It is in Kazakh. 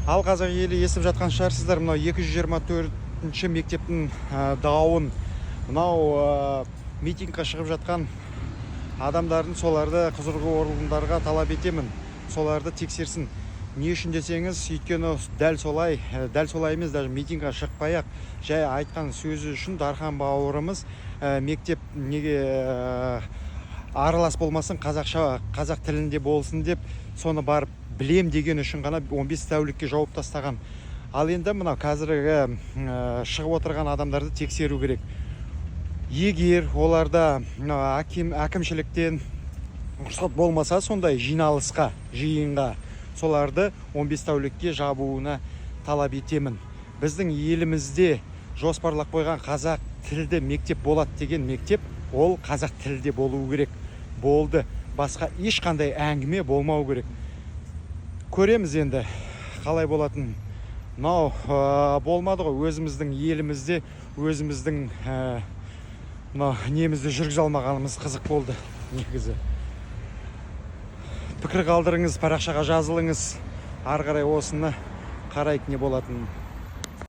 Ал қазақ елі естіп жатқан шығарсыздар, мынау 224-ші мектептің дауын, мынау митингқа шығып жатқан адамдардың соларды құзырлы органдарға талап етемін, соларды тексерсін. Не үшін десеңіз, өйткені дәл солай емес, даже митингға шықпай-ақ, жай айтқан сөзі үшін Дархан бауырымыз мектеп неге аралас болмасын, қазақ тілінде болсын деп, соны барып білем деген үшін ғана 15 тәулікке жауып тастаған. Ал енді мынау қазіргі шығып отырған адамдарды тексеру керек. Егер оларда әкімшіліктен рұқсат болмаса, сондай жиналысқа, жиынға, соларды 15 тәулікке жабуына талап етемін. Біздің елімізде жоспарлап қойған қазақ тілді мектеп болады деген мектеп, ол қазақ тілде болу керек. Болды. Басқа ешқандай әңгіме болмау керек. Көреміз енді қалай болатын. Мынау болмады ғой, өзіміздің елімізде өзіміздің немізді жүргізе алмағанымыз қызық болды негізі. Пікір қалдырыңыз, парақшаға жазылыңыз. Ары қарай осыны қарайық не болатын.